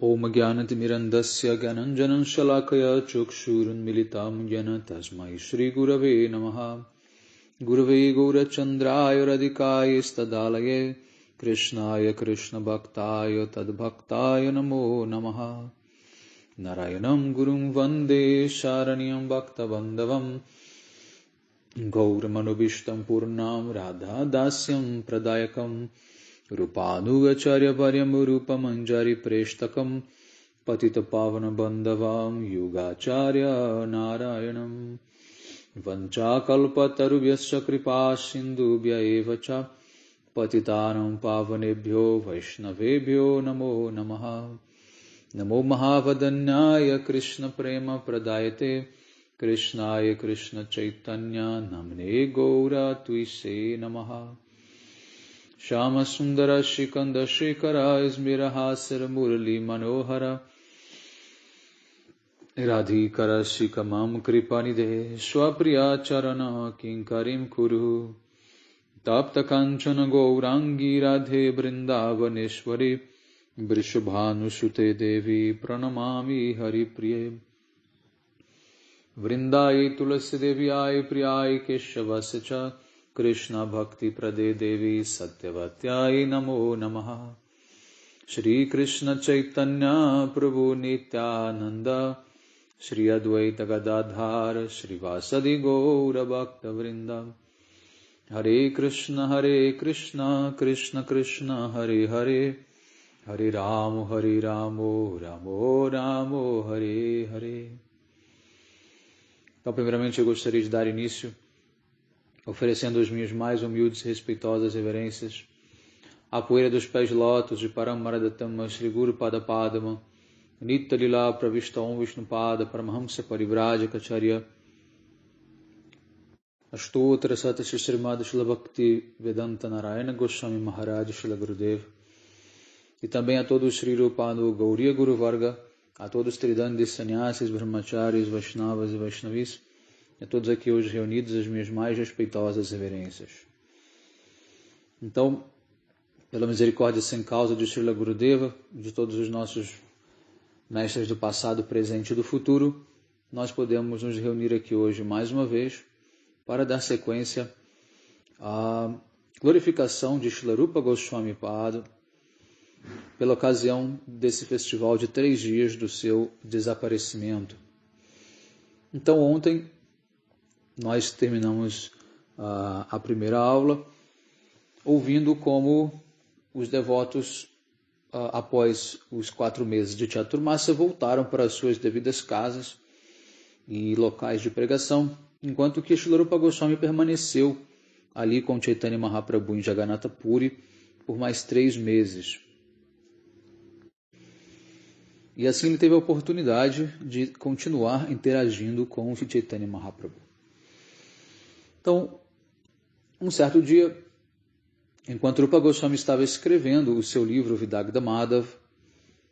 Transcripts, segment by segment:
Om Gyanatimirandasya Gyananjanan Shalakaya Chukshurunmilitam Gyana Tasmai Shri Gurave Namaha Gurave Gaurachandraya Radhikaya Stadalaye Krishnaya Krishna Bhaktaya Tadbhaktaya Namo Namaha Narayanam Gurum Vande Sharanyam Bhakta Bandhavam Gauramanovistam Purnam Radha Dasyam Pradayakam Rupanugacharya Varyam Rupamanjari Preshtakam Patita Pavana Bandhavam Yugacharya Narayanam Vanchakalpatarubhyascha Kripa Sindhubhya Evacha Patitanam Pavanebhyo Vaishnavebhyo Namo Namaha Namo Mahavadanyaya Krishna Prema Pradayate Krishnaya Krishna Chaitanya Namne Gaura Tuise Namaha Shama Sundara Shikanda Shikara Ismirahasara Murali Manohara Radhikara Shikamam Kripanide Swapriya Charana Kinkarim Kuru Tapta Kanchana Gaurangi Radhe Brindavaneshwari Vrishabhanusute Devi Pranamami Hari Priye Vrindai Tulasi Devi Ai Priyai Keshavascha Krishna Bhakti Prade Devi Satyavatyai Namo Namaha Shri Krishna Chaitanya Prabhu Nityananda Shri Advaita Gadadhar Shri Vasadi Gaura Bhakta Vrinda Hare Krishna Krishna Krishna Hare Hare Hare Ramo Ramo Ramo Hare Hare. Então, primeiramente, eu gostaria de dar início oferecendo as minhas mais humildes e respeitosas reverências à poeira dos pés de lótus de Paramaradatama Shri Guru Pada Padma Nitya Lila Pravishta Om Vishnu Pada Paramahamsa Parivrajacharya Ashtotra Sata Shri Srimad Shila Bhakti Vedanta Narayana Goswami Maharaj Shila Gurudev, e também a todos os Sri Rupanu Gauriya Guru Varga, a todos os Tridandis Sannyasis, Brahmacharis, Vaishnavas e Vaishnavis, e a todos aqui hoje reunidos, as minhas mais respeitosas reverências. Então, pela misericórdia sem causa de Srila Gurudeva, de todos os nossos mestres do passado, presente e do futuro, nós podemos nos reunir aqui hoje mais uma vez para dar sequência à glorificação de Srila Rupa Goswami Pada, pela ocasião desse festival de 3 dias do seu desaparecimento. Então, ontem nós terminamos a primeira aula ouvindo como os devotos, após os 4 meses de Chaturmasa, voltaram para as suas devidas casas e locais de pregação, enquanto que Srila Rupa Goswami permaneceu ali com Chaitanya Mahaprabhu em Jagannatha Puri por mais 3 meses. E assim ele teve a oportunidade de continuar interagindo com o Chaitanya Mahaprabhu. Então, um certo dia, enquanto Rupa Goswami estava escrevendo o seu livro Vidagdha Madhav,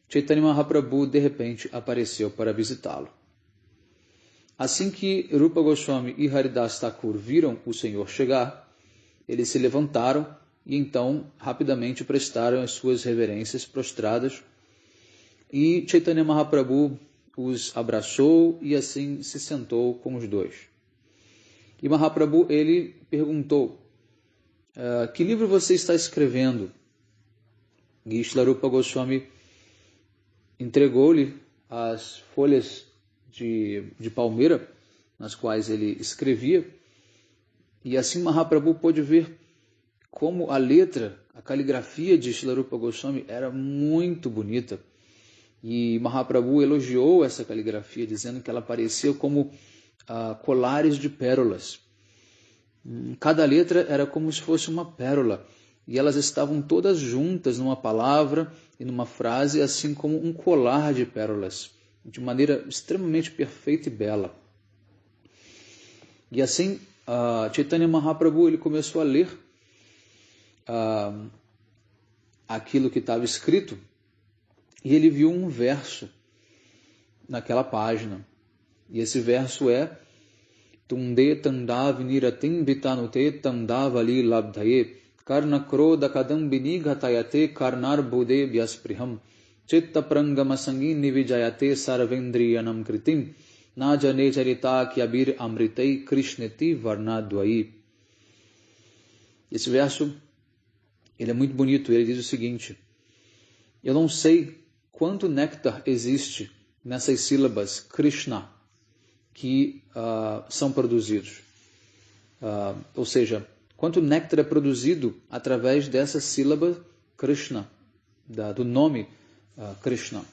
Chaitanya Mahaprabhu de repente apareceu para visitá-lo. Assim que Rupa Goswami e Haridas Thakur viram o Senhor chegar, eles se levantaram e então rapidamente prestaram as suas reverências prostradas, e Chaitanya Mahaprabhu os abraçou e assim se sentou com os dois. E Mahaprabhu, ele perguntou: que livro você está escrevendo? E Srila Rupa Goswami entregou-lhe as folhas de palmeira nas quais ele escrevia, e assim Mahaprabhu pôde ver como a letra, a caligrafia de Srila Rupa Goswami era muito bonita. E Mahaprabhu elogiou essa caligrafia, dizendo que ela parecia como colares de pérolas. Cada letra era como se fosse uma pérola, e elas estavam todas juntas numa palavra e numa frase, assim como um colar de pérolas, de maneira extremamente perfeita e bela. E assim, Chaitanya Mahaprabhu ele começou a ler aquilo que estava escrito, e ele viu um verso naquela página. E esse verso é: Tunde tandav niratim vitanute tandavali labdhaye karna kroda kadambini ghatayate karnar bude vyaspriham Chitta prangama sangini vijayate sarvendriyanam kritim na jane charita kyabir amritei krishneti varnadvai. Esse verso, ele é muito bonito, ele diz o seguinte: eu não sei quanto néctar existe nessas sílabas Krishna que são produzidos. Ou seja, quanto néctar é produzido através dessa sílaba Krishna, do nome Krishna.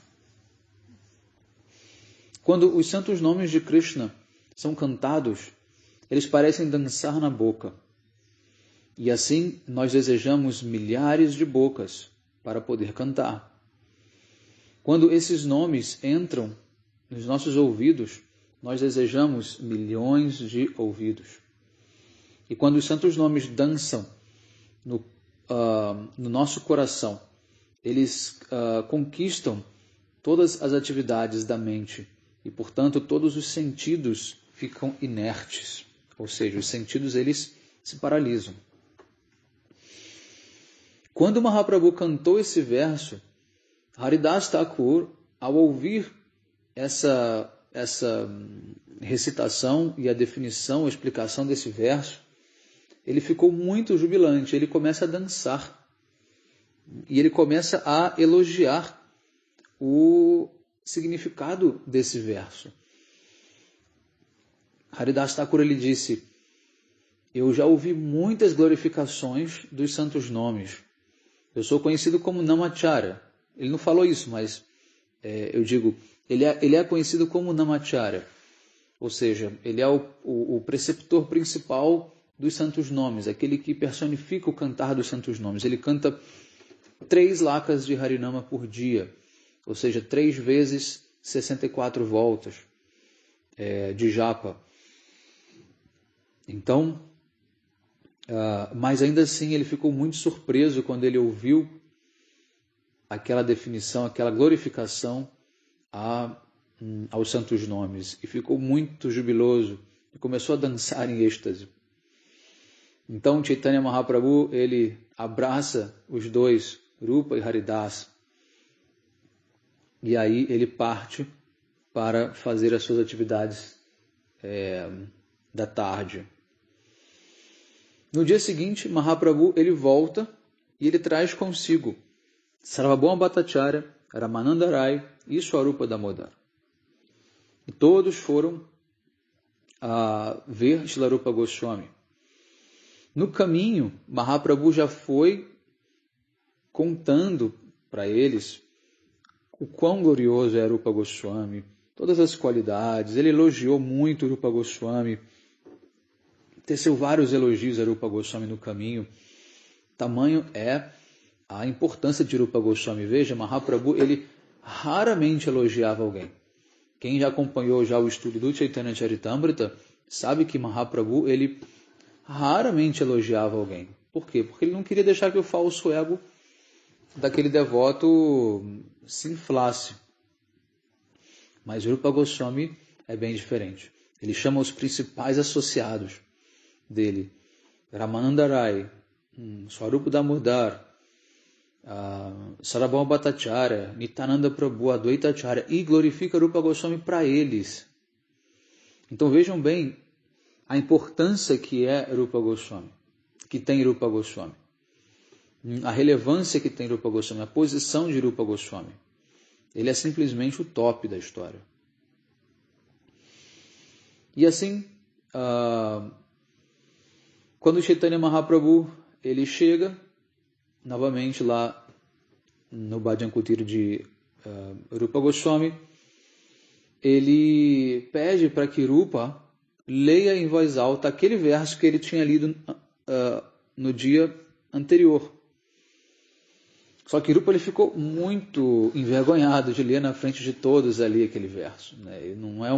Quando os santos nomes de Krishna são cantados, eles parecem dançar na boca. E assim nós desejamos milhares de bocas para poder cantar. Quando esses nomes entram nos nossos ouvidos, nós desejamos milhões de ouvidos. E quando os santos nomes dançam no nosso coração, eles conquistam todas as atividades da mente e, portanto, todos os sentidos ficam inertes. Ou seja, os sentidos eles se paralisam. Quando Mahaprabhu cantou esse verso, Haridas Thakur, ao ouvir essa recitação e a definição, a explicação desse verso, ele ficou muito jubilante, ele começa a dançar e ele começa a elogiar o significado desse verso. Haridas Thakur, ele disse: eu já ouvi muitas glorificações dos santos nomes. Eu sou conhecido como Namacharya. Ele não falou isso, mas eu digo, ele é conhecido como Namacharya. Ou seja, ele é o preceptor principal dos santos nomes, aquele que personifica o cantar dos santos nomes. Ele canta 3 lakas de Harinama por dia, ou seja, 3 vezes 64 voltas de japa. Então, mas ainda assim ele ficou muito surpreso quando ele ouviu aquela definição, aquela glorificação aos santos nomes, e ficou muito jubiloso e começou a dançar em êxtase. Então Chaitanya Mahaprabhu, ele abraça os dois, Rupa e Haridas, e aí ele parte para fazer as suas atividades da tarde. No dia seguinte, Mahaprabhu ele volta e ele traz consigo Sarvabhauma Bhattacharya, Ramananda Rai e Swarupa Damodar. E todos foram ver Srila Rupa Goswami. No caminho, Mahaprabhu já foi contando para eles o quão glorioso é Rupa Goswami, todas as qualidades. Ele elogiou muito Rupa Goswami, teceu vários elogios a Rupa Goswami no caminho. Tamanho é a importância de Rupa Goswami. Veja, Mahaprabhu, ele raramente elogiava alguém. Quem já acompanhou o estudo do Chaitanya Charitamrita sabe que Mahaprabhu, ele raramente elogiava alguém. Por quê? Porque ele não queria deixar que o falso ego daquele devoto se inflasse. Mas Rupa Goswami é bem diferente. Ele chama os principais associados dele: Ramananda Rai, Swarupa Damodar, Sarvabhauma Bhattacharya, Nityananda Prabhu, Advaita Acharya, e glorifica Rupa Goswami para eles. Então vejam bem a importância que é Rupa Goswami, que tem Rupa Goswami, a relevância que tem Rupa Goswami, a posição de Rupa Goswami. Ele é simplesmente o top da história. E assim, quando Chaitanya Mahaprabhu ele chega novamente lá no Bhajan Kutir de Rupa Goswami, ele pede para que Rupa leia em voz alta aquele verso que ele tinha lido no dia anterior. Só que Rupa ele ficou muito envergonhado de ler na frente de todos ali aquele verso, né? Ele não é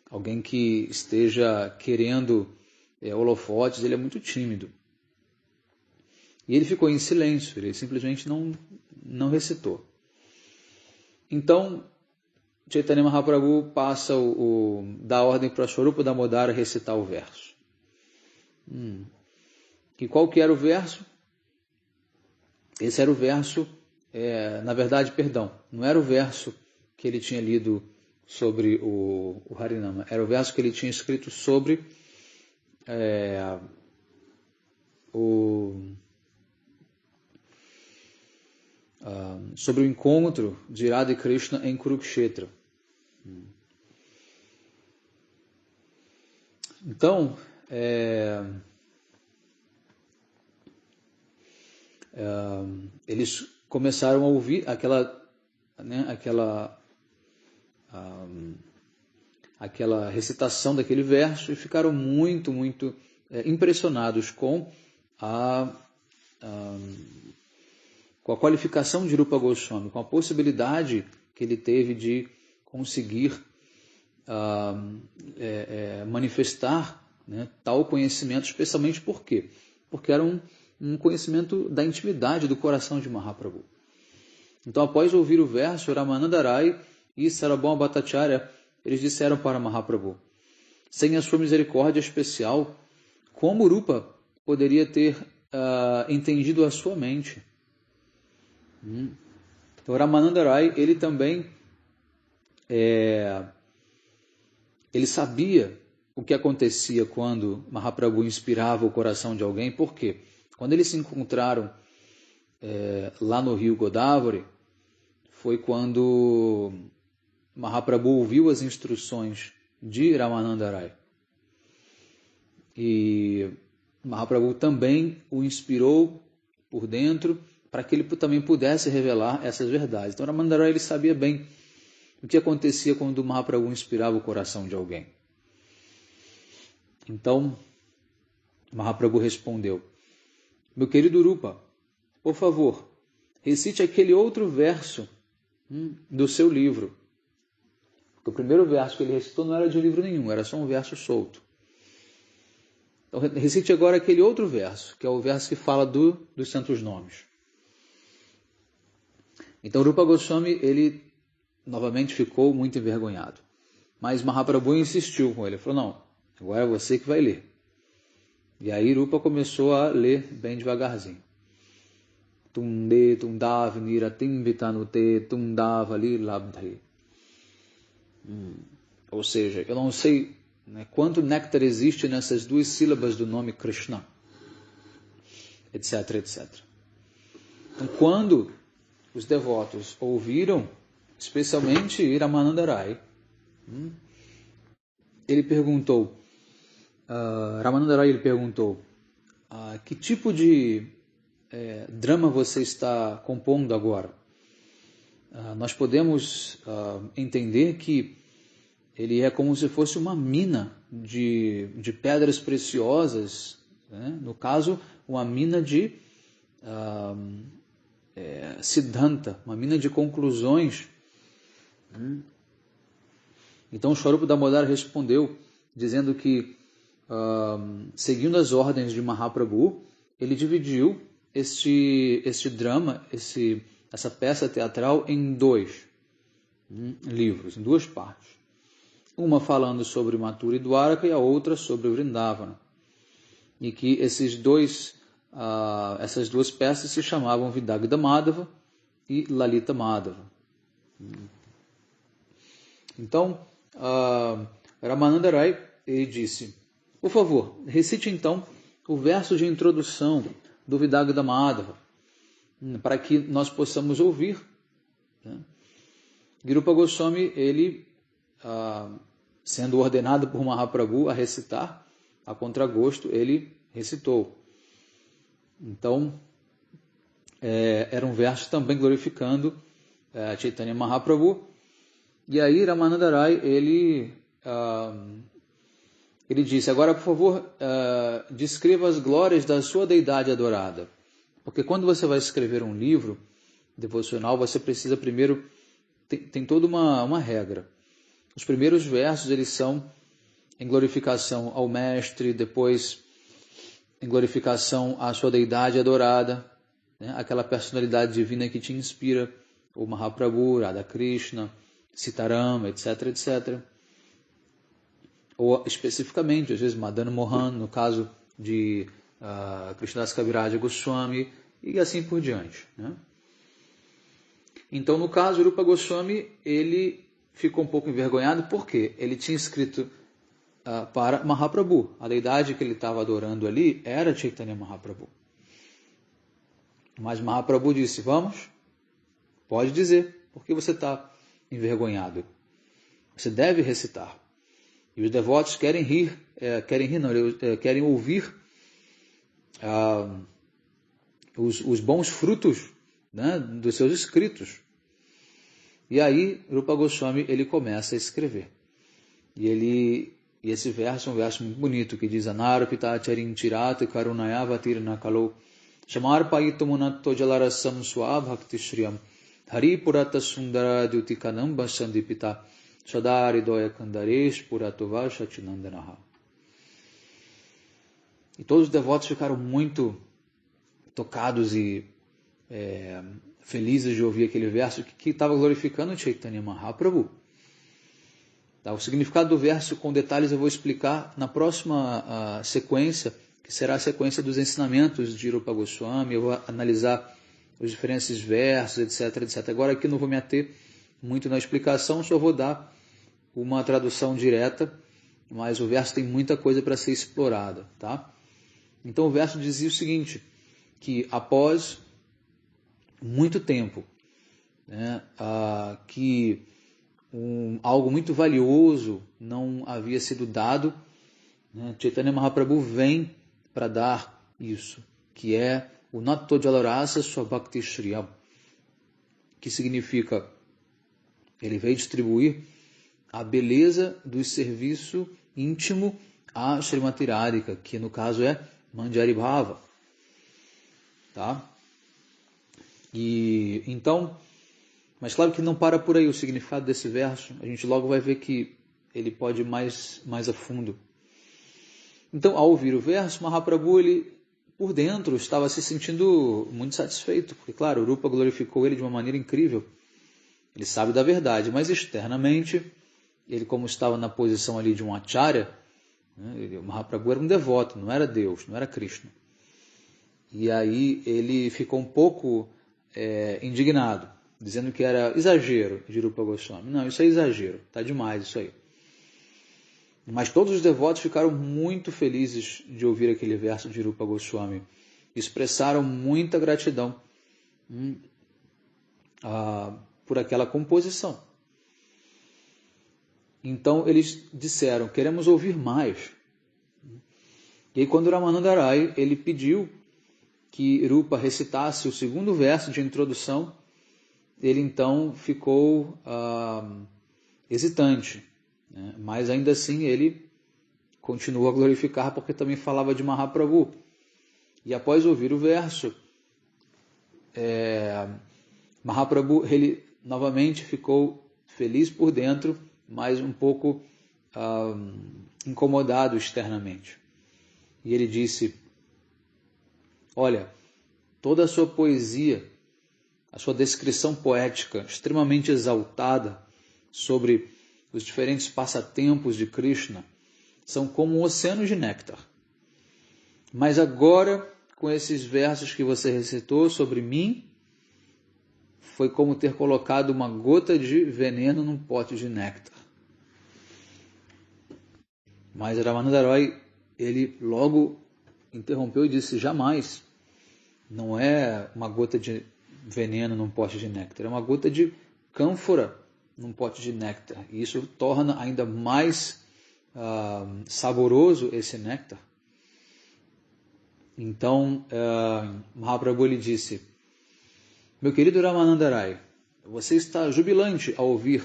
alguém que esteja querendo holofotes, ele é muito tímido. E ele ficou em silêncio, ele simplesmente não recitou. Então, Chaitanya Mahaprabhu passa dá ordem para Swarupa Damodara recitar o verso. E qual que era o verso? Esse era o verso na verdade, perdão, não era o verso que ele tinha lido sobre o Harinama, era o verso que ele tinha escrito sobre sobre o encontro de Radha e Krishna em Kurukshetra. Então, eles começaram a ouvir aquela recitação daquele verso e ficaram muito, muito impressionados com a qualificação de Rupa Goswami, com a possibilidade que ele teve de conseguir manifestar, né, tal conhecimento, especialmente por quê? Porque era um conhecimento da intimidade do coração de Mahaprabhu. Então, após ouvir o verso, Ramananda Rai e Sarabhama Bhattacharya, eles disseram para Mahaprabhu: sem a sua misericórdia especial, como Rupa poderia ter entendido a sua mente? Então, Ramananda Rai, ele também ele sabia o que acontecia quando Mahaprabhu inspirava o coração de alguém. Por quê? Quando eles se encontraram lá no rio Godavari, foi quando Mahaprabhu ouviu as instruções de Ramananda Rai. E Mahaprabhu também o inspirou por dentro para que ele também pudesse revelar essas verdades. Então Ramananda Rai, ele sabia bem o que acontecia quando Mahaprabhu inspirava o coração de alguém. Então Mahaprabhu respondeu: meu querido Rupa, por favor, recite aquele outro verso do seu livro. Porque o primeiro verso que ele recitou não era de livro nenhum, era só um verso solto. Então recite agora aquele outro verso, que é o verso que fala dos santos nomes. Então Rupa Goswami, ele novamente ficou muito envergonhado. Mas Mahaprabhu insistiu com ele, ele falou: não, agora é você que vai ler. E aí Rupa começou a ler bem devagarzinho. Tunde tundav niratim vitanute tundav lilabdhe. Ou seja, eu não sei, né, quanto néctar existe nessas duas sílabas do nome Krishna, etc, etc. Então, quando os devotos ouviram, especialmente Ramananda Rai, ele perguntou, Ramananda Rai perguntou, que tipo de drama você está compondo agora? Nós podemos entender que ele é como se fosse uma mina de pedras preciosas, né? No caso, uma mina de Siddhanta, uma mina de conclusões. Então, Swarupa Damodara respondeu, dizendo que, seguindo as ordens de Mahaprabhu, ele dividiu este drama, essa peça teatral, em dois livros, em duas partes. Uma falando sobre Mathura e Dwaraka e a outra sobre Vrindavana. E que essas duas peças se chamavam Vidagda Madhava e Lalita Madhava. Então, Ramananda Rai, ele disse: por favor, recite então o verso de introdução do Vidagda Madhava, para que nós possamos ouvir. Rupa Goswami, ele, sendo ordenado por Mahaprabhu a recitar, a contragosto, ele recitou. Então, era um verso também glorificando Chaitanya Mahaprabhu. E aí Ramananda Rai, ele disse: agora, por favor, descreva as glórias da sua deidade adorada. Porque quando você vai escrever um livro devocional, você precisa primeiro, tem toda uma regra. Os primeiros versos, eles são em glorificação ao mestre, depois em glorificação à sua deidade adorada, né? Aquela personalidade divina que te inspira, o Mahaprabhu, Radha Krishna, Sitarama, etc, etc. Ou especificamente, às vezes, Madan Mohan, no caso de Krishnadas Kaviraja Goswami, e assim por diante, né? Então, no caso, Rupa Goswami, ele ficou um pouco envergonhado, porque ele tinha escrito para Mahaprabhu. A deidade que ele estava adorando ali era Chaitanya Mahaprabhu. Mas Mahaprabhu disse, vamos, pode dizer, por que você está envergonhado? Você deve recitar. E os devotos querem ouvir os bons frutos, né, dos seus escritos. E aí, Rupa Goswami, ele começa a escrever. E esse verso é um verso muito bonito, que diz, Anarpita charin chirat karunayavatir nakalo shamarpayitu munatto jalarasam swabhakti shriyam hari purata sundara dyutikanam basandipita sadari doya kandaresh puratova shatinandanaha. E todos os devotos ficaram muito tocados e felizes de ouvir aquele verso que estava glorificando Chaitanya Mahaprabhu. Tá, o significado do verso com detalhes eu vou explicar na próxima sequência, que será a sequência dos ensinamentos de Rupa Goswami. Eu vou analisar os diferentes versos, etc, etc. Agora aqui não vou me ater muito na explicação, só vou dar uma tradução direta, mas o verso tem muita coisa para ser explorada. Tá? Então o verso dizia o seguinte, que após muito tempo, né, que algo muito valioso não havia sido dado, né, Chaitanya Mahaprabhu vem para dar isso, que é o Natto Jalarasa Swabhakti Shriyam, que significa, ele veio distribuir a beleza do serviço íntimo a Srimati Radhika, que no caso é Manjari Bhava. Tá? E então, mas claro que não para por aí o significado desse verso, a gente logo vai ver que ele pode ir mais a fundo. Então, ao ouvir o verso, Mahaprabhu, ele, por dentro, estava se sentindo muito satisfeito, porque, claro, Rupa glorificou ele de uma maneira incrível. Ele sabe da verdade, mas externamente, ele, como estava na posição ali de um acharya, né, o Mahaprabhu era um devoto, não era Deus, não era Krishna. E aí ele ficou um pouco indignado, dizendo que era exagero de Rupa Goswami. Não, isso é exagero, está demais isso aí. Mas todos os devotos ficaram muito felizes de ouvir aquele verso de Rupa Goswami. Expressaram muita gratidão por aquela composição. Então eles disseram, queremos ouvir mais. E aí quando Ramananda Rai, ele pediu que Rupa recitasse o segundo verso de introdução, ele então ficou hesitante, né? Mas ainda assim ele continuou a glorificar, porque também falava de Mahaprabhu. E após ouvir o verso, Mahaprabhu ele novamente ficou feliz por dentro, mas um pouco incomodado externamente. E ele disse, olha, toda a sua poesia, a sua descrição poética extremamente exaltada sobre os diferentes passatempos de Krishna são como um oceano de néctar. Mas agora, com esses versos que você recitou sobre mim, foi como ter colocado uma gota de veneno num pote de néctar. Mas Ramananda Roy, ele logo interrompeu e disse, jamais, não é uma gota de veneno num pote de néctar, é uma gota de cânfora num pote de néctar. E isso torna ainda mais saboroso esse néctar. Então, Mahaprabhu lhe disse, meu querido Ramananda Rai, você está jubilante ao ouvir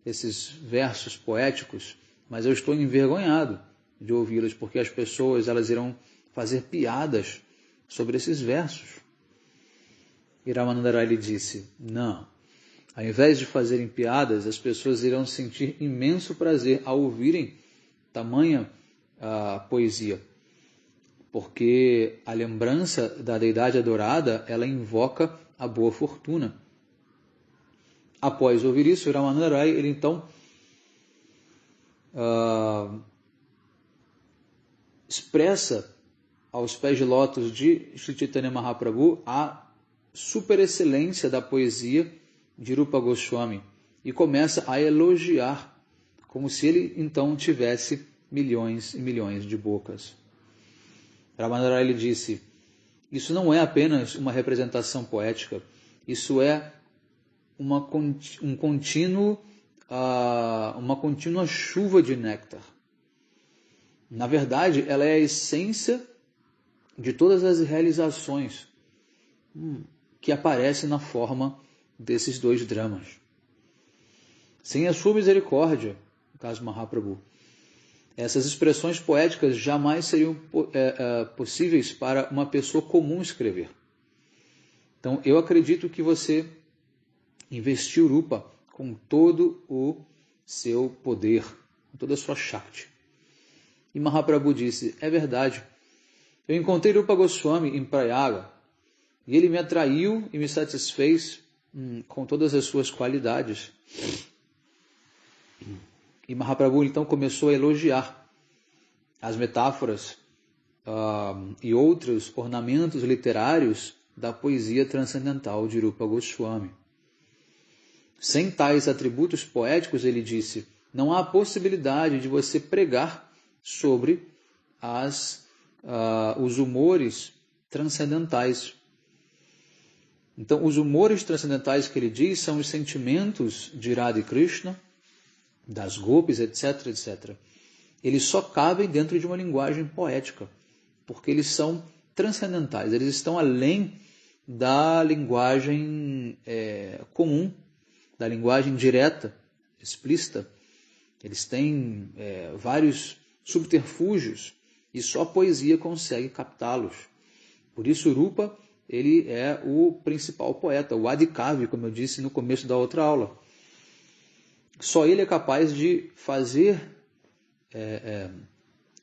esses versos poéticos, mas eu estou envergonhado de ouvi-los, porque as pessoas elas irão fazer piadas sobre esses versos. E Ramananda Rai lhe disse, não, ao invés de fazerem piadas, as pessoas irão sentir imenso prazer ao ouvirem tamanha poesia, porque a lembrança da deidade adorada, ela invoca a boa fortuna. Após ouvir isso, Ramananda Rai, ele então expressa aos pés de lótus de Sri Chaitanya Mahaprabhu a superexcelência da poesia de Rupa Goswami e começa a elogiar, como se ele então tivesse milhões e milhões de bocas. Ramananda Rai disse: isso não é apenas uma representação poética, isso é uma contínua chuva de néctar. Na verdade, ela é a essência de todas as realizações que aparecem na forma desses dois dramas. Sem a sua misericórdia, no caso Mahaprabhu, essas expressões poéticas jamais seriam possíveis para uma pessoa comum escrever. Então, eu acredito que você investiu Rupa com todo o seu poder, com toda a sua Shakti. E Mahaprabhu disse: é verdade, eu encontrei Rupa Goswami em Prayaga e ele me atraiu e me satisfez com todas as suas qualidades. E Mahaprabhu então começou a elogiar as metáforas e outros ornamentos literários da poesia transcendental de Rupa Goswami. Sem tais atributos poéticos, ele disse, não há possibilidade de você pregar sobre os humores transcendentais. Então, os humores transcendentais que ele diz são os sentimentos de Radha e Krishna, das gopis, etc, etc. Eles só cabem dentro de uma linguagem poética, porque eles são transcendentais, eles estão além da linguagem comum, da linguagem direta, explícita. Eles têm vários subterfúgios e só a poesia consegue captá-los. Por isso, Rupa, ele é o principal poeta, o Adikavi, como eu disse no começo da outra aula. Só ele é capaz de fazer,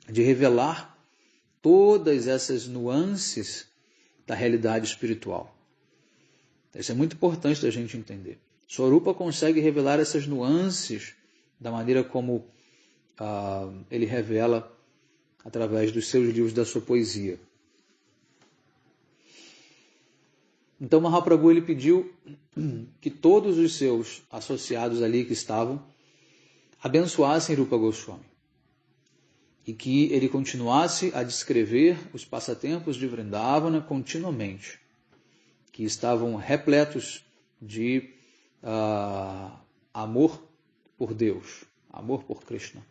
de revelar todas essas nuances da realidade espiritual. Isso é muito importante da gente entender. Só Rupa consegue revelar essas nuances da maneira como ele revela através dos seus livros, da sua poesia. Então Mahaprabhu ele pediu que todos os seus associados ali que estavam abençoassem Rupa Goswami e que ele continuasse a descrever os passatempos de Vrindavana continuamente, que estavam repletos de amor por Deus, amor por Krishna.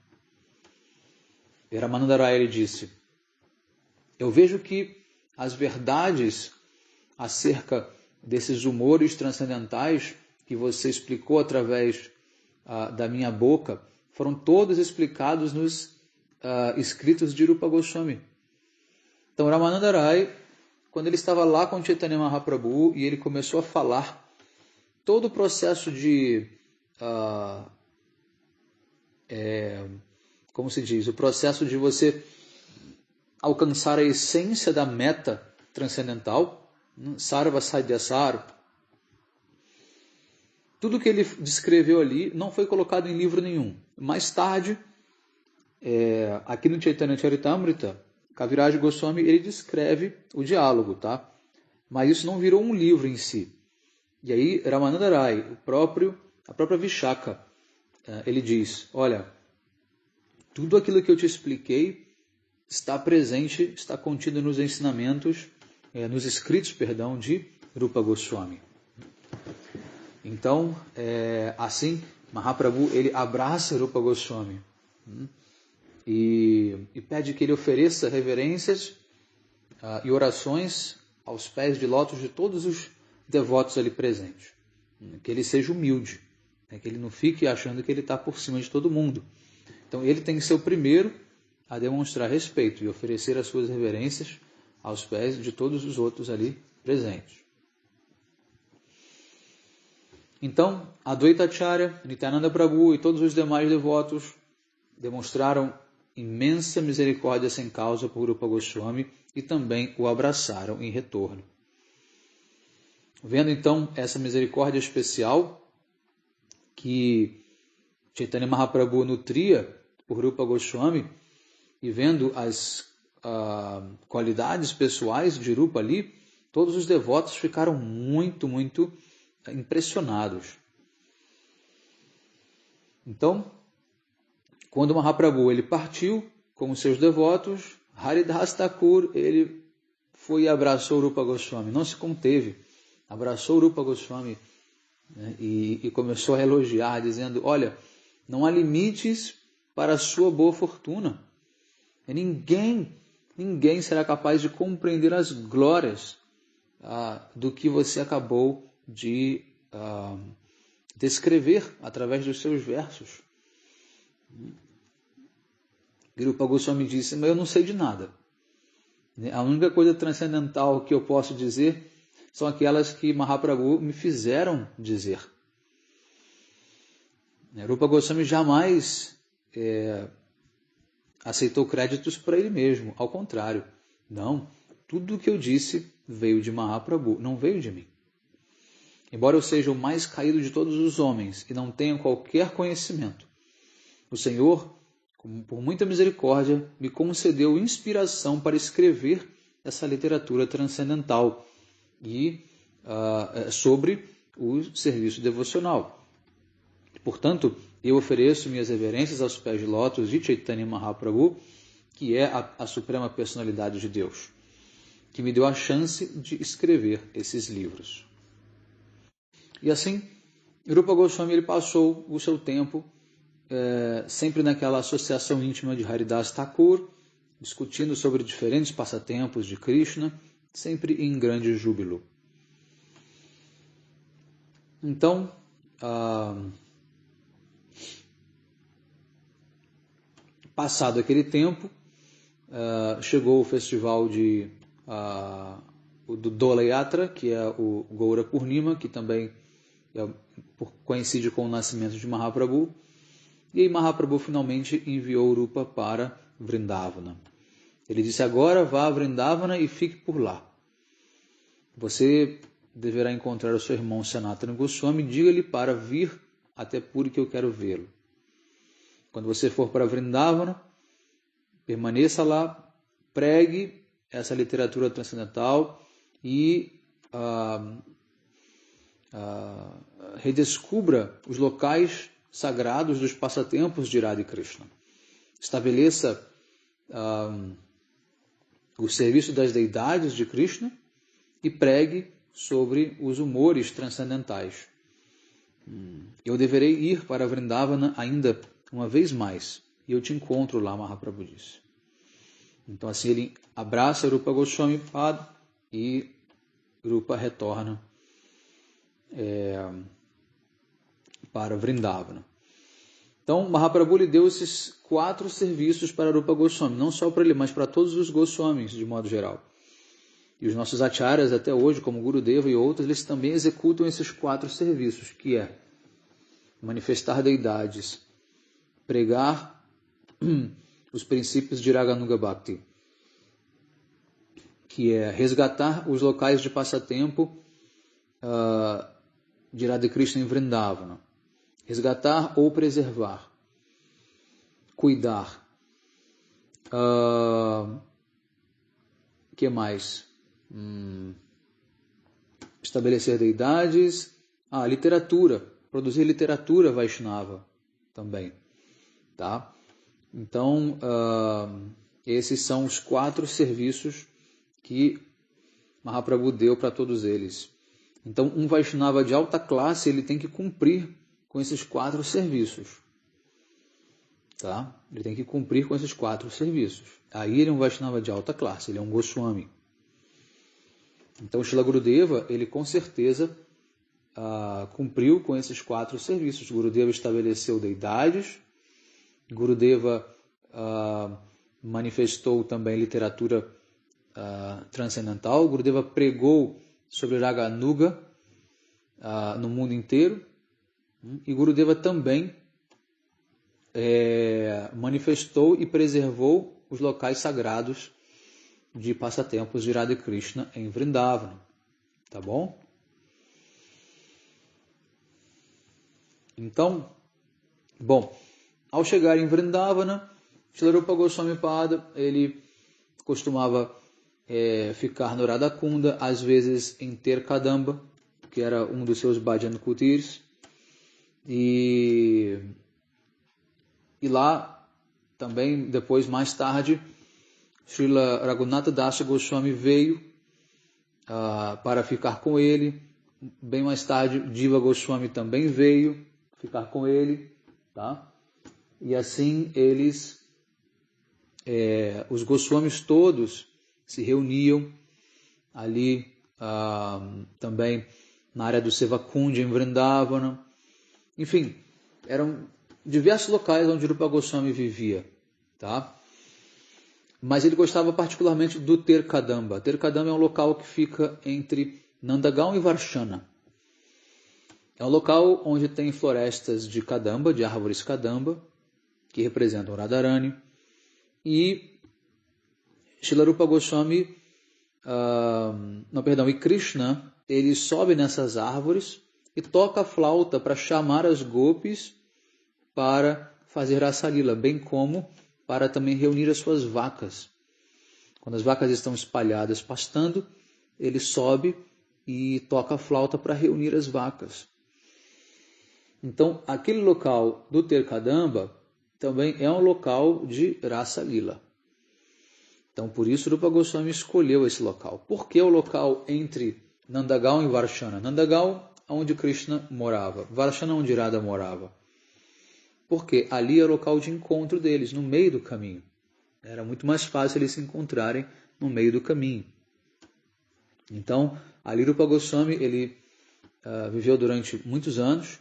E Ramananda Rai ele disse: eu vejo que as verdades acerca desses humores transcendentais que você explicou através da minha boca foram todos explicados nos escritos de Rupa Goswami. Então Ramananda Rai, quando ele estava lá com Chaitanya Mahaprabhu e ele começou a falar todo o processo de como se diz, o processo de você alcançar a essência da meta transcendental, Sarva Sadhyasaru. Tudo que ele descreveu ali não foi colocado em livro nenhum. Mais tarde, aqui no Chaitanya Charitamrita, Kaviraj Goswami ele descreve o diálogo, tá? Mas isso não virou um livro em si. E aí Ramananda Rai, a própria Vishaka, ele diz: olha, tudo aquilo que eu te expliquei está presente, está contido nos ensinamentos, nos escritos, de Rupa Goswami. Então, assim, Mahaprabhu ele abraça Rupa Goswami e pede que ele ofereça reverências e orações aos pés de lótus de todos os devotos ali presentes. Que ele seja humilde, que ele não fique achando que ele está por cima de todo mundo. Então ele tem que ser o primeiro a demonstrar respeito e oferecer as suas reverências aos pés de todos os outros ali presentes. Então, Advaita Acharya, Nityananda Prabhu e todos os demais devotos demonstraram imensa misericórdia sem causa por Rupa Goswami e também o abraçaram em retorno. Vendo então essa misericórdia especial que Chaitanya Mahaprabhu nutria por Rupa Goswami e vendo as qualidades pessoais de Rupa ali, todos os devotos ficaram muito impressionados. Então, quando Mahaprabhu ele partiu com os seus devotos, Haridas Thakur ele foi e abraçou Rupa Goswami, não se conteve, abraçou Rupa Goswami, né, e começou a elogiar, dizendo: olha, não há limites para a sua boa fortuna. Ninguém será capaz de compreender as glórias do que você acabou de descrever através dos seus versos. Rupa Goswami disse: mas eu não sei de nada. A única coisa transcendental que eu posso dizer são aquelas que Mahaprabhu me fizeram dizer. Rupa Goswami jamais aceitou créditos para ele mesmo. Ao contrário, não. Tudo o que eu disse veio de Mahaprabhu, não veio de mim. Embora eu seja o mais caído de todos os homens e não tenha qualquer conhecimento, o Senhor, por muita misericórdia, me concedeu inspiração para escrever essa literatura transcendental e sobre o serviço devocional. Portanto, eu ofereço minhas reverências aos pés de lótus de Chaitanya Mahaprabhu, que é a suprema personalidade de Deus, que me deu a chance de escrever esses livros. E assim, Rupa Goswami ele passou o seu tempo sempre naquela associação íntima de Haridas Thakur, discutindo sobre diferentes passatempos de Krishna, sempre em grande júbilo. Então, passado aquele tempo, chegou o festival do Dola Yatra, que é o Gaura Purnima, que também coincide com o nascimento de Mahaprabhu. E aí Mahaprabhu finalmente enviou Rupa para Vrindavana. Ele disse: agora vá a Vrindavana e fique por lá. Você deverá encontrar o seu irmão Sanatana Goswami, diga-lhe para vir até Puri que eu quero vê-lo. Quando você for para Vrindavana, permaneça lá, pregue essa literatura transcendental e redescubra os locais sagrados dos passatempos de Radha Krishna. Estabeleça o serviço das deidades de Krishna e pregue sobre os humores transcendentais. Eu deverei ir para Vrindavana ainda uma vez mais, e eu te encontro lá, Mahaprabhu disse. Então assim ele abraça Rupa Goswami Pada e Rupa retorna para Vrindavana. Então Mahaprabhu lhe deu esses 4 serviços para Rupa Goswami, não só para ele, mas para todos os Goswamis de modo geral. E os nossos acharyas até hoje, como Gurudeva e outros, eles também executam esses 4 serviços, que é manifestar deidades, pregar os princípios de Raganuga Bhakti, que é resgatar os locais de passatempo de Radha Krishna em Vrindavana, resgatar ou preservar, cuidar, que mais? Estabelecer deidades, literatura, produzir literatura Vaishnava também, tá? Então, esses são os 4 serviços que Mahaprabhu deu para todos eles. Então, um Vaishnava de alta classe, ele tem que cumprir com esses 4 serviços. Tá? Ele tem que cumprir com esses 4 serviços. Aí ele é um Vaishnava de alta classe, ele é um Goswami. Então, Srila Gurudeva, ele com certeza cumpriu com esses 4 serviços. Gurudeva estabeleceu deidades, Gurudeva manifestou também literatura transcendental, Gurudeva pregou sobre Raganuga no mundo inteiro, e Gurudeva também manifestou e preservou os locais sagrados de passatempos de Radha Krishna em Vrindavana. Tá bom? Então, ao chegar em Vrindavana, Srila Rupa Goswami Pada, ele costumava ficar no Radha Kunda, às vezes em Ter Kadamba, que era um dos seus Bhajan Kutirs. E lá também, depois, mais tarde, Srila Raghunatha Das Goswami veio para ficar com ele. Bem mais tarde, Jiva Goswami também veio ficar com ele, tá? E assim eles, os Goswamis todos se reuniam ali também na área do Sevakund, em Vrindavana. Enfim, eram diversos locais onde Rupa Goswami vivia, tá? Mas ele gostava particularmente do Terkadamba. Terkadamba é um local que fica entre Nandagaon e Varshana. É um local onde tem florestas de Kadamba, de árvores Kadamba, que representam Radharani. E Srila Rupa Goswami, e Krishna, ele sobe nessas árvores e toca a flauta para chamar as gopis para fazer Rasa Lila, bem como para também reunir as suas vacas. Quando as vacas estão espalhadas pastando, ele sobe e toca a flauta para reunir as vacas. Então, aquele local do Terkadamba também é um local de Rasa Lila. Então, por isso, Rupa Goswami escolheu esse local. Por que o local entre Nandagaon e Varshana? Nandagaon, onde Krishna morava. Varshana, onde Radha morava. Porque ali é o local de encontro deles, no meio do caminho. Era muito mais fácil eles se encontrarem no meio do caminho. Então, ali Rupa Goswami, ele viveu durante muitos anos.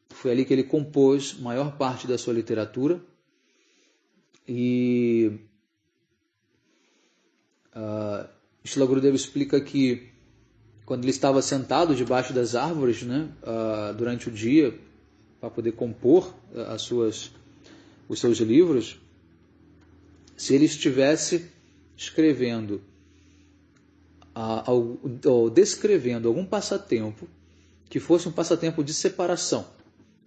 Foi ali que ele compôs a maior parte da sua literatura. E Srila Gurudeva explica que quando ele estava sentado debaixo das árvores, né, durante o dia, para poder compor os seus livros, se ele estivesse escrevendo ou descrevendo algum passatempo que fosse um passatempo de separação,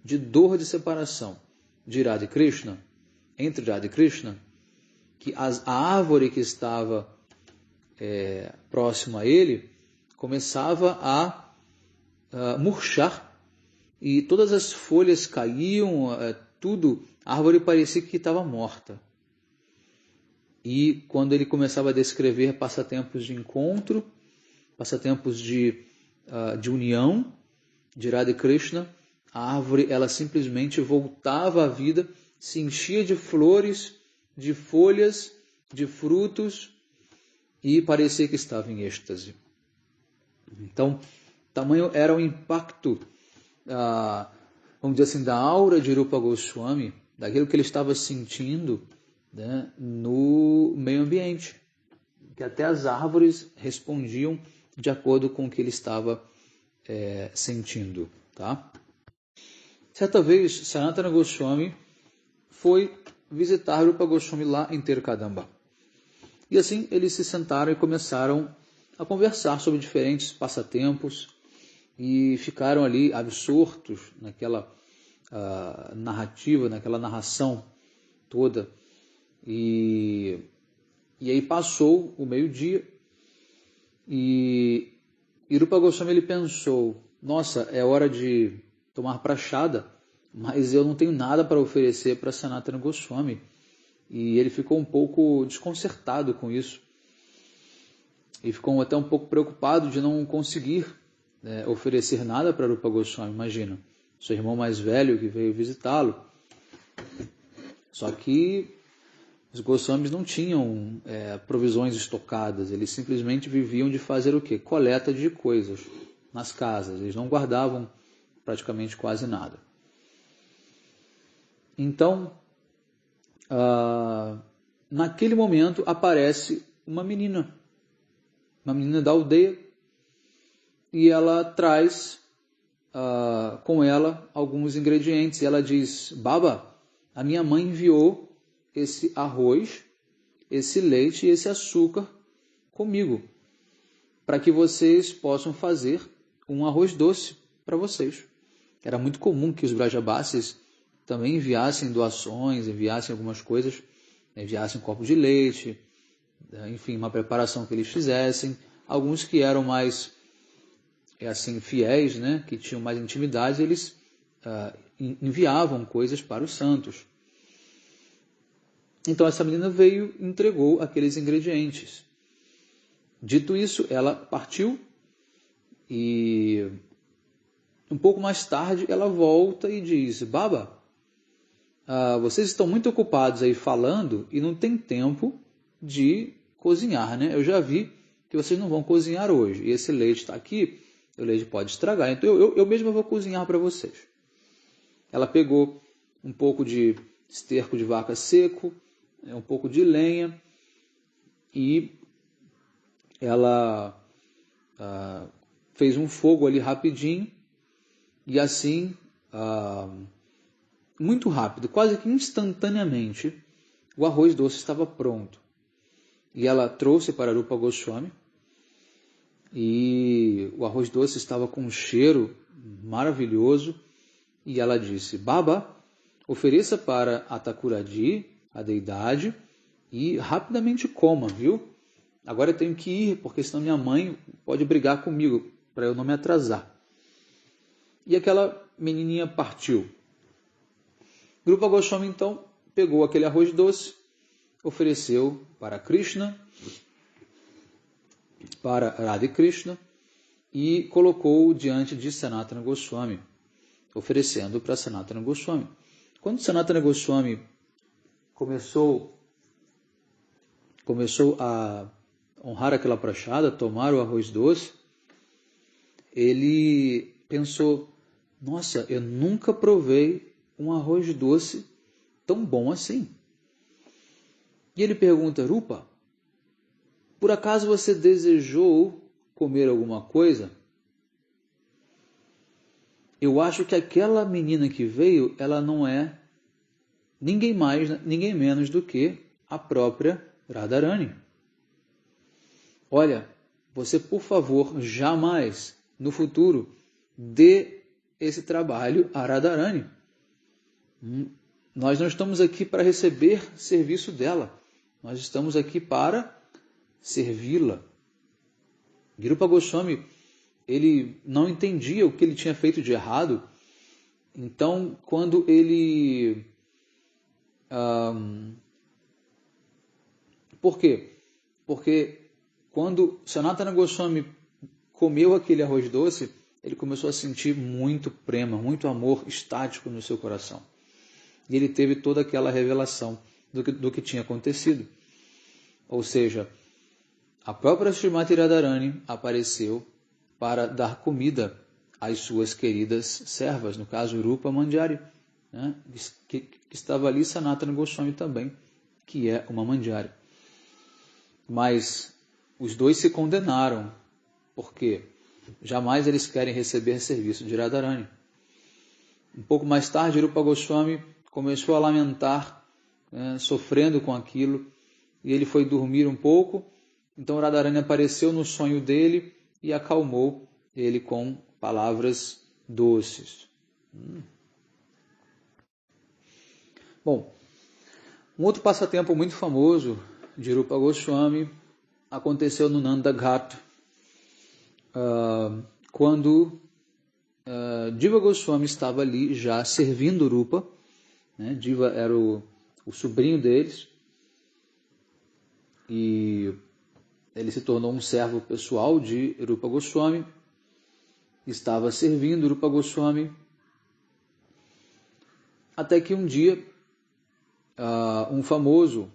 de dor de separação de Radha e Krishna, entre Radha e Krishna, que a árvore que estava próxima a ele começava a murchar e todas as folhas caíam, a árvore parecia que estava morta. E quando ele começava a descrever passatempos de encontro, passatempos de união de Radha e Krishna, a árvore ela simplesmente voltava à vida, se enchia de flores, de folhas, de frutos e parecia que estava em êxtase. Então, tamanho era o impacto, vamos dizer assim, da aura de Rupa Goswami, daquilo que ele estava sentindo, né, no meio ambiente, que até as árvores respondiam de acordo com o que ele estava sentindo. Tá? Certa vez, Sanatana Goswami foi visitar Rupa Goswami lá em Terkadamba. E assim eles se sentaram e começaram a conversar sobre diferentes passatempos e ficaram ali absortos naquela narrativa, naquela narração toda. E aí passou o meio-dia e Rupa Goswami ele pensou, nossa, é hora de tomar prachada, mas eu não tenho nada para oferecer para Sanatana Goswami. E ele ficou um pouco desconcertado com isso. E ficou até um pouco preocupado de não conseguir oferecer nada para Rupa Goswami. Imagina, seu irmão mais velho que veio visitá-lo. Só que os Goswamis não tinham provisões estocadas. Eles simplesmente viviam de fazer o quê? Coleta de coisas nas casas. Eles não guardavam praticamente quase nada. Então, naquele momento aparece uma menina da aldeia, e ela traz com ela alguns ingredientes. E ela diz, Baba, a minha mãe enviou esse arroz, esse leite e esse açúcar comigo, para que vocês possam fazer um arroz doce para vocês. Era muito comum que os Brajabasis também enviassem doações, enviassem algumas coisas, enviassem um copo de leite, enfim, uma preparação que eles fizessem. Alguns que eram mais assim, fiéis, né, que tinham mais intimidade, eles enviavam coisas para os santos. Então essa menina veio e entregou aqueles ingredientes. Dito isso, ela partiu e um pouco mais tarde ela volta e diz: Baba, vocês estão muito ocupados aí falando e não tem tempo de cozinhar, né? Eu já vi que vocês não vão cozinhar hoje. E esse leite está aqui, o leite pode estragar. Então eu mesma vou cozinhar para vocês. Ela pegou um pouco de esterco de vaca seco, um pouco de lenha, e ela fez um fogo ali rapidinho, e assim, muito rápido, quase que instantaneamente, o arroz doce estava pronto. E ela trouxe para Rupa Goswami, e o arroz doce estava com um cheiro maravilhoso, e ela disse: Baba, ofereça para a Thakuradi, a deidade, e rapidamente coma, viu? Agora eu tenho que ir, porque senão minha mãe pode brigar comigo, para eu não me atrasar. E aquela menininha partiu. Rupa Goswami, então, pegou aquele arroz doce, ofereceu para Krishna, para Radha Krishna, e colocou diante de Sanatana Goswami, oferecendo para Sanatana Goswami. Quando Sanatana Goswami começou a honrar aquela prachada, tomar o arroz doce, ele pensou: nossa, eu nunca provei um arroz doce tão bom assim. E ele pergunta: Rupa, por acaso você desejou comer alguma coisa? Eu acho que aquela menina que veio, ela não é ninguém mais, ninguém menos do que a própria Radharani. Olha, você, por favor, jamais, no futuro, dê esse trabalho a Radharani. Nós não estamos aqui para receber serviço dela. Nós estamos aqui para servi-la. Rupa Goswami, ele não entendia o que ele tinha feito de errado. Então, quando ele... Por quê? Porque quando Sanatana Goswami comeu aquele arroz doce, ele começou a sentir muito prema, muito amor estático no seu coração. E ele teve toda aquela revelação do que tinha acontecido. Ou seja, a própria Srimati Radharani apareceu para dar comida às suas queridas servas, no caso Rupa Manjari, né? que estava ali Sanatana Goswami também, que é uma Manjari. Mas os dois se condenaram, porque jamais eles querem receber serviço de Radharani. Um pouco mais tarde, Rupa Goswami começou a lamentar, sofrendo com aquilo, e ele foi dormir um pouco. Então Radharani apareceu no sonho dele e acalmou ele com palavras doces. Bom, um outro passatempo muito famoso de Rupa Goswami aconteceu no Nanda Ghat, quando Jiva Goswami estava ali já servindo Rupa, né? Jiva era o sobrinho deles, e ele se tornou um servo pessoal de Rupa Goswami, estava servindo Rupa Goswami, até que um dia um famoso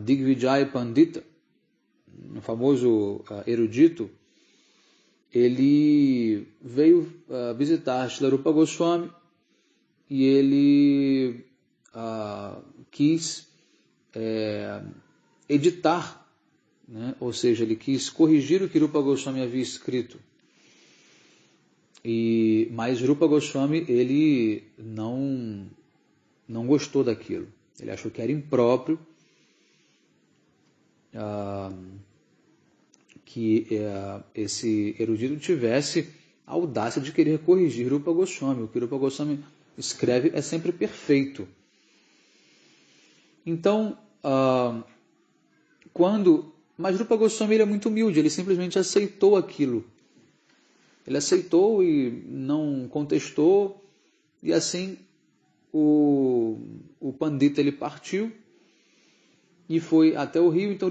Digvijay Pandita, um famoso erudito, ele veio visitar Srila Rupa Goswami, e ele quis editar, né? Ou seja, ele quis corrigir o que Rupa Goswami havia escrito. Mas Rupa Goswami, ele não gostou daquilo. Ele achou que era impróprio que esse erudito tivesse a audácia de querer corrigir Rupa Goswami. O que Rupa Goswami escreve é sempre perfeito. Então, mas Rupa Goswami, ele é muito humilde, ele simplesmente aceitou aquilo. Ele aceitou e não contestou, e assim o Pandita ele partiu e foi até o rio. Então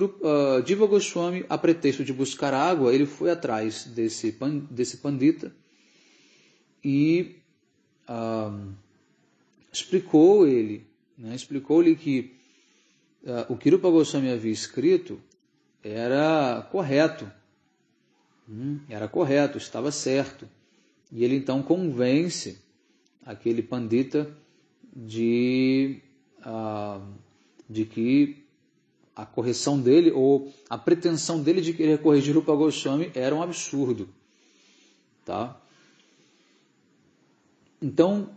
Jiva Goswami, a pretexto de buscar água, ele foi atrás desse Pandita e explicou-lhe que o que Rupa Goswami havia escrito era correto, estava certo. E ele então convence aquele Pandita de que a correção dele, ou a pretensão dele de querer corrigir Rupa Goswami, era um absurdo. Tá? Então,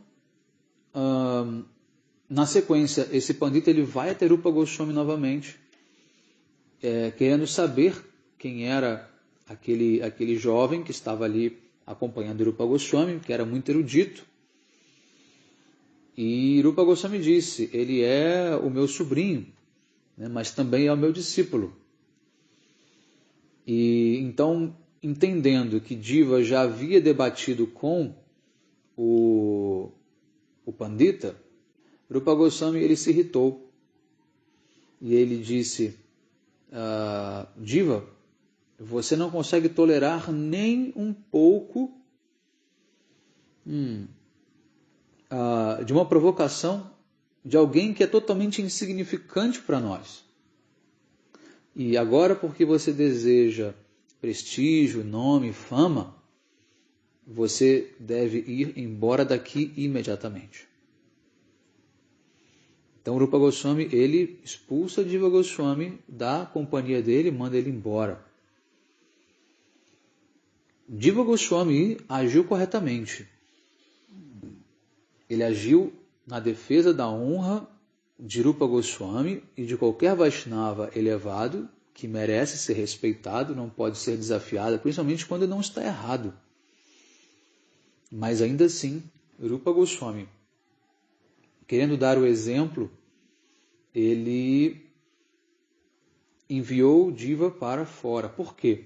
na sequência, esse Pandita ele vai até Rupa Goswami novamente, querendo saber quem era aquele jovem que estava ali acompanhando Rupa Goswami, que era muito erudito. E Rupa Goswami disse: ele é o meu sobrinho, né, mas também é o meu discípulo. E então, entendendo que Jiva já havia debatido com o Pandita, Rupa Goswami ele se irritou e ele disse: Jiva, você não consegue tolerar nem um pouco de uma provocação de alguém que é totalmente insignificante para nós. E agora, porque você deseja prestígio, nome, fama, você deve ir embora daqui imediatamente. Então Rupa Goswami ele expulsa Jiva Goswami da companhia dele, manda ele embora. Jiva Goswami agiu corretamente. Ele agiu na defesa da honra de Rupa Goswami e de qualquer Vaishnava elevado que merece ser respeitado, não pode ser desafiado, principalmente quando não está errado. Mas ainda assim, Rupa Goswami, querendo dar o exemplo, ele enviou Jiva para fora. Por quê?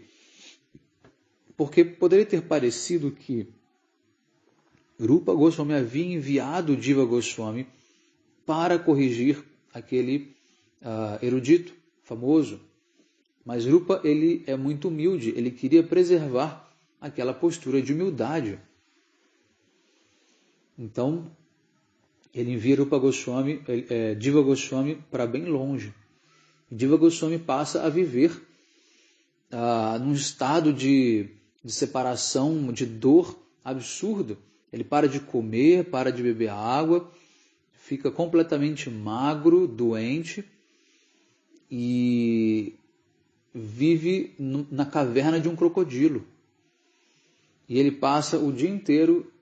Porque poderia ter parecido que Rupa Goswami havia enviado Jiva Goswami para corrigir aquele erudito famoso. Mas Rupa ele é muito humilde, ele queria preservar aquela postura de humildade. Então, ele envia Jiva Goswami para bem longe. Jiva Goswami passa a viver num estado de separação, de dor absurdo. Ele para de comer, para de beber água, fica completamente magro, doente e vive na caverna de um crocodilo. E ele passa o dia inteiro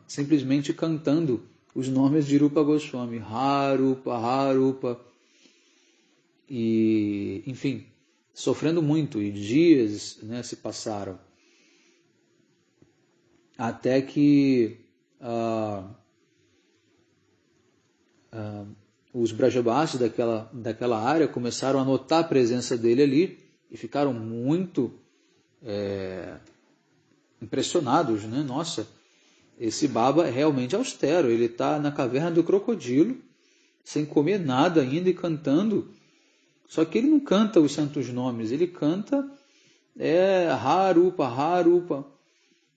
simplesmente cantando os nomes de Rupa Goswami, Harupa, Harupa, e enfim, sofrendo muito, e dias, né, se passaram, até que os Brajabasis daquela área começaram a notar a presença dele ali e ficaram muito impressionados, né? Nossa, esse Baba é realmente austero, ele está na caverna do crocodilo, sem comer nada ainda e cantando. Só que ele não canta os santos nomes, ele canta Harupa, Harupa.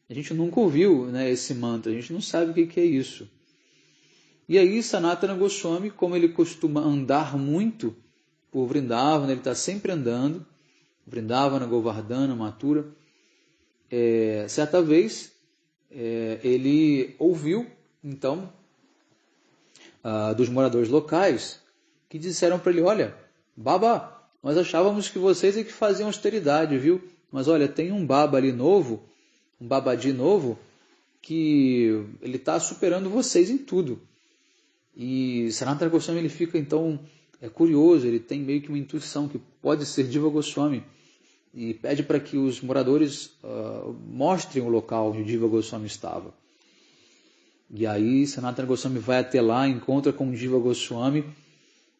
A gente nunca ouviu, né, esse mantra, a gente não sabe o que é isso. E aí Sanatana Goswami, como ele costuma andar muito por Vrindavana, ele está sempre andando, Vrindavana, Govardhana, Mathura, certa vez ele ouviu, então, dos moradores locais, que disseram para ele: olha, Baba, nós achávamos que vocês é que faziam austeridade, viu? Mas olha, tem um Baba ali novo, um Babaji novo, que ele está superando vocês em tudo. E Sanatana Goswami ele fica então curioso, ele tem meio que uma intuição que pode ser Jiva Goswami, e pede para que os moradores mostrem o local onde Jiva Goswami estava. E aí Sanatana Goswami vai até lá, encontra com Jiva Goswami,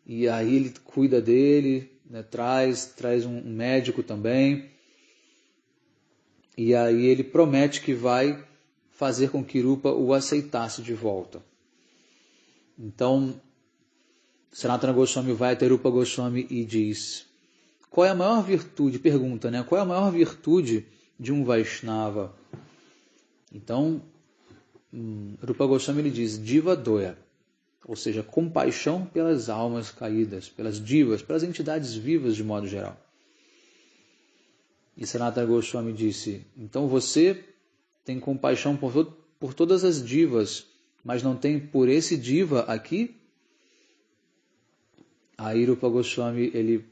e aí ele cuida dele, né, traz um médico também, E aí ele promete que vai fazer com que Rupa o aceitasse de volta. Então, Sanatana Goswami vai até Rupa Goswami e diz: qual é a maior virtude? Pergunta, né? Qual é a maior virtude de um Vaishnava? Então, Rupa Goswami ele diz: Diva Doya, ou seja, compaixão pelas almas caídas, pelas divas, pelas entidades vivas de modo geral. E Sanatana Goswami disse: então você tem compaixão por todas as divas, mas não tem por esse diva aqui? Aí Rupa Goswami ele,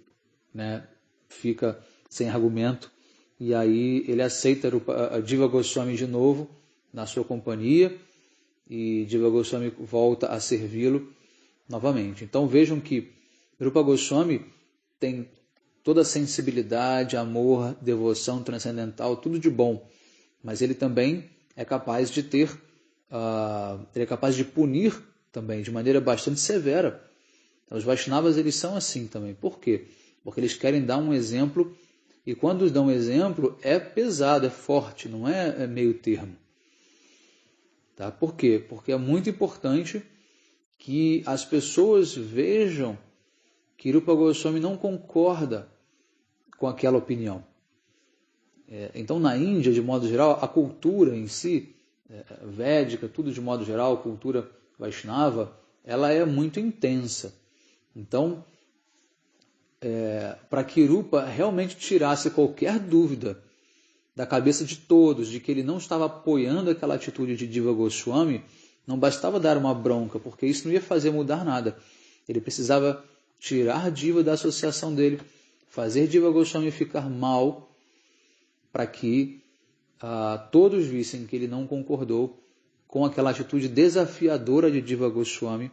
fica sem argumento, e aí ele aceita a Diva Goswami de novo na sua companhia, e Diva Goswami volta a servi-lo novamente. Então vejam que Rupa Goswami tem toda a sensibilidade, amor, devoção transcendental, tudo de bom, mas ele também é capaz de ele é capaz de punir também de maneira bastante severa. Então, os Vaishnavas eles são assim também. Por quê? Porque eles querem dar um exemplo, e quando dão um exemplo é pesado, é forte, não é meio termo. Tá? Por quê? Porque é muito importante que as pessoas vejam que Rupa Goswami não concorda com aquela opinião. Então, na Índia, de modo geral, a cultura em si, védica, tudo de modo geral, a cultura Vaishnava, ela é muito intensa. Então, para que Rupa realmente tirasse qualquer dúvida da cabeça de todos, de que ele não estava apoiando aquela atitude de Diva Goswami, não bastava dar uma bronca, porque isso não ia fazer mudar nada. Ele precisava tirar Diva da associação dele, fazer Diva Goswami ficar mal, para que todos vissem que ele não concordou com aquela atitude desafiadora de Diva Goswami,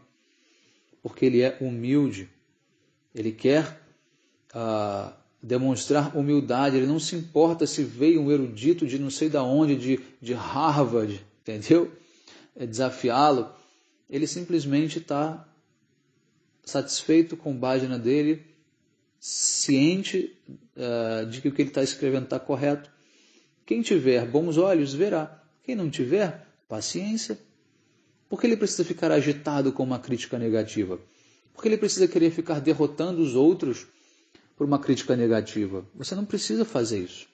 porque ele é humilde, ele quer demonstrar humildade, ele não se importa se veio um erudito de não sei de onde, de Harvard, entendeu? Desafiá-lo, ele simplesmente está satisfeito com a bhajana dele, ciente de que o que ele está escrevendo está correto. Quem tiver bons olhos verá, quem não tiver, paciência. Por que ele precisa ficar agitado com uma crítica negativa? Por que ele precisa querer ficar derrotando os outros por uma crítica negativa? Você não precisa fazer isso.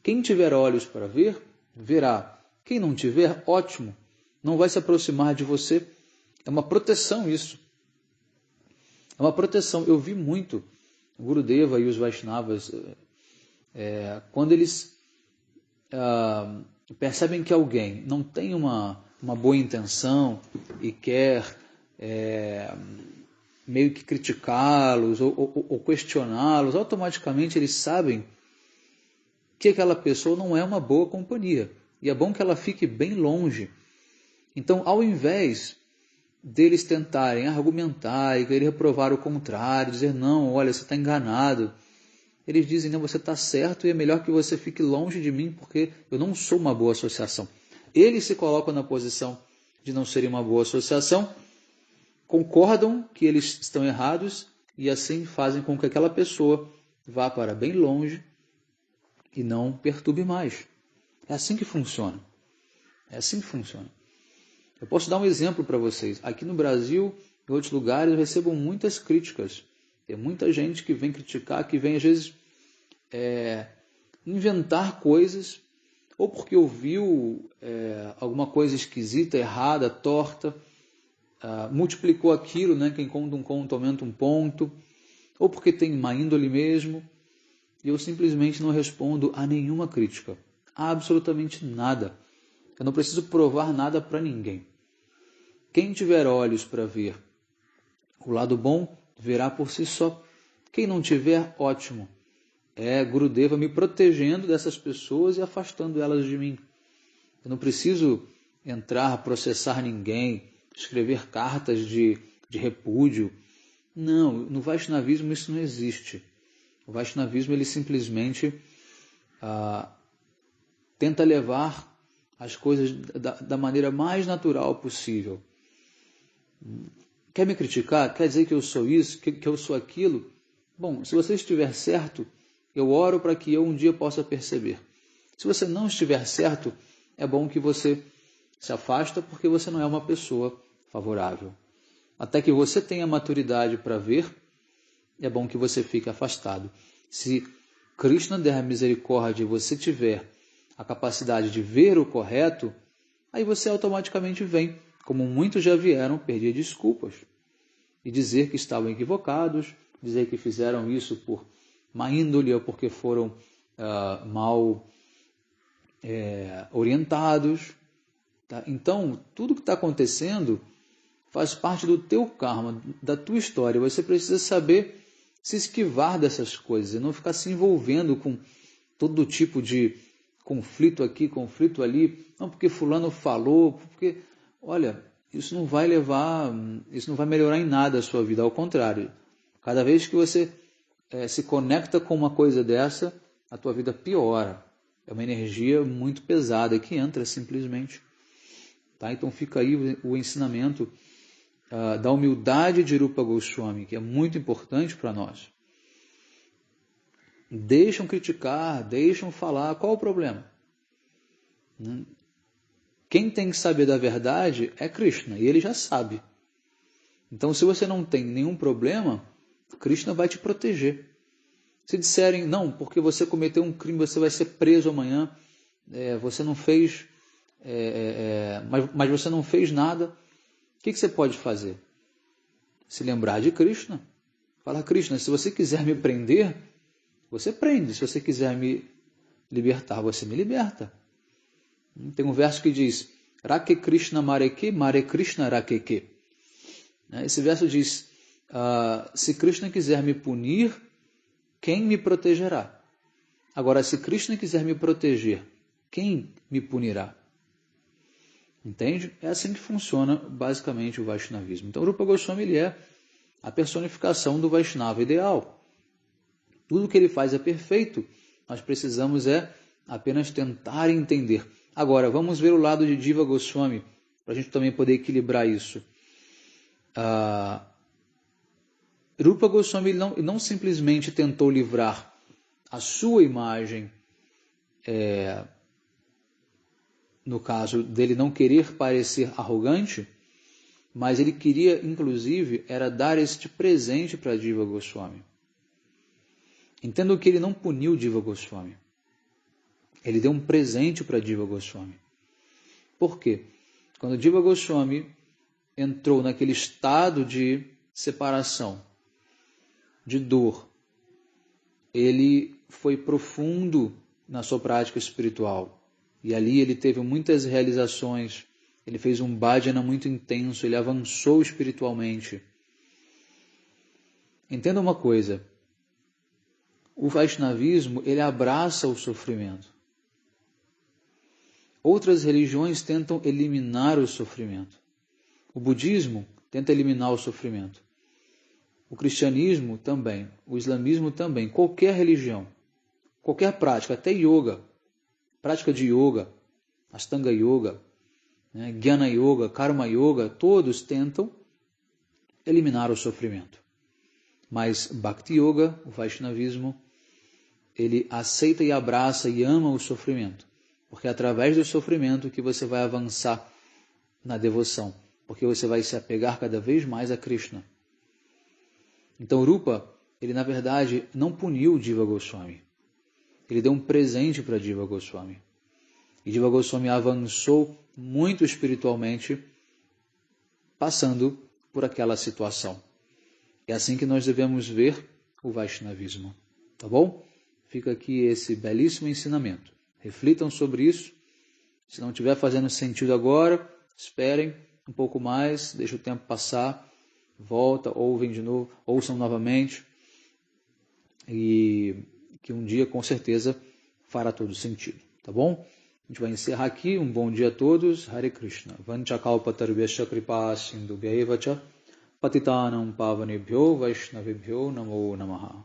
Quem tiver olhos para ver, verá. Quem não tiver, ótimo, não vai se aproximar de você. É uma proteção isso. É uma proteção. Eu vi muito o Gurudeva e os Vaishnavas, quando eles percebem que alguém não tem uma boa intenção e quer meio que criticá-los ou questioná-los, automaticamente eles sabem que aquela pessoa não é uma boa companhia. E é bom que ela fique bem longe. Então, ao invés deles tentarem argumentar e querer provar o contrário, dizer, não, olha, você está enganado, eles dizem, não, você está certo e é melhor que você fique longe de mim porque eu não sou uma boa associação. Eles se colocam na posição de não serem uma boa associação, concordam que eles estão errados e assim fazem com que aquela pessoa vá para bem longe e não perturbe mais. É assim que funciona. É assim que funciona. Eu posso dar um exemplo para vocês. Aqui no Brasil, em outros lugares, eu recebo muitas críticas. Tem muita gente que vem criticar, que vem às vezes inventar coisas, ou porque ouviu alguma coisa esquisita, errada, torta, multiplicou aquilo, né? Quem conta um conto aumenta um ponto, ou porque tem má índole mesmo, e eu simplesmente não respondo a nenhuma crítica, a absolutamente nada. Eu não preciso provar nada para ninguém. Quem tiver olhos para ver o lado bom, verá por si só. Quem não tiver, ótimo. É Gurudeva me protegendo dessas pessoas e afastando elas de mim. Eu não preciso entrar, processar ninguém, escrever cartas de repúdio. Não, no Vaishnavismo isso não existe. O Vaishnavismo ele simplesmente tenta levar as coisas da maneira mais natural possível. Quer me criticar? Quer dizer que eu sou isso? Que eu sou aquilo? Bom, se você estiver certo, eu oro para que eu um dia possa perceber. Se você não estiver certo, é bom que você se afasta, porque você não é uma pessoa favorável. Até que você tenha maturidade para ver, é bom que você fique afastado. Se Krishna der misericórdia e você tiver a capacidade de ver o correto, aí você automaticamente vem, como muitos já vieram, pedir desculpas e dizer que estavam equivocados, dizer que fizeram isso por má índole ou porque foram mal orientados. Tá? Então, tudo que está acontecendo faz parte do teu karma, da tua história. Você precisa saber se esquivar dessas coisas e não ficar se envolvendo com todo tipo de conflito aqui, conflito ali. Não, porque fulano falou, porque, olha, isso não vai melhorar em nada a sua vida, ao contrário. Cada vez que você se conecta com uma coisa dessa, a tua vida piora. É uma energia muito pesada que entra simplesmente. Tá? Então fica aí o ensinamento da humildade de Rupa Goswami, que é muito importante para nós. Deixam criticar, deixam falar, qual o problema? Quem tem que saber da verdade é Krishna, e ele já sabe. Então, se você não tem nenhum problema, Krishna vai te proteger. Se disserem, não, porque você cometeu um crime, você vai ser preso amanhã, você não fez, mas você não fez nada, o que você pode fazer? Se lembrar de Krishna. Falar, Krishna, se você quiser me prender, você prende. Se você quiser me libertar, você me liberta. Tem um verso que diz, Rake Krishna Mareke, Mare Krishna Rakeke. Esse verso diz, se Krishna quiser me punir, quem me protegerá? Agora, se Krishna quiser me proteger, quem me punirá? Entende? É assim que funciona basicamente o Vaishnavismo. Então, Rupa Goswami ele é a personificação do Vaishnava ideal. Tudo que ele faz é perfeito. Nós precisamos apenas tentar entender. Agora, vamos ver o lado de Jiva Goswami, para a gente também poder equilibrar isso. Rupa Goswami não simplesmente tentou livrar a sua imagem, no caso dele não querer parecer arrogante, mas ele queria, inclusive, era dar este presente para Jiva Goswami. Entendo que ele não puniu Jiva Goswami. Ele deu um presente para Jiva Goswami. Por quê? Quando Jiva Goswami entrou naquele estado de separação, de dor, ele foi profundo na sua prática espiritual. E ali ele teve muitas realizações, ele fez um bhajana muito intenso, ele avançou espiritualmente. Entenda uma coisa, o Vaishnavismo, ele abraça o sofrimento. Outras religiões tentam eliminar o sofrimento. O budismo tenta eliminar o sofrimento. O cristianismo também, o islamismo também, qualquer religião, qualquer prática, até yoga, prática de yoga, Ashtanga Yoga, Jnana Yoga, Karma Yoga, todos tentam eliminar o sofrimento. Mas Bhakti Yoga, o Vaishnavismo, ele aceita e abraça e ama o sofrimento, porque é através do sofrimento que você vai avançar na devoção, porque você vai se apegar cada vez mais a Krishna. Então Rupa, ele na verdade não puniu Jiva Goswami, ele deu um presente para Jiva Goswami. E Jiva Goswami avançou muito espiritualmente, passando por aquela situação. É assim que nós devemos ver o Vaishnavismo. Tá bom? Fica aqui esse belíssimo ensinamento. Reflitam sobre isso. Se não estiver fazendo sentido agora, esperem um pouco mais, deixa o tempo passar, volta, ouvem de novo, ouçam novamente, e que um dia com certeza fará todo sentido. Tá bom? A gente vai encerrar aqui. Um bom dia a todos. Hare Krishna. Vanchakalpatarvesha kripa sindhubhaiva cha patitanam pavanebhyo vaishnavebhyo namo namaha.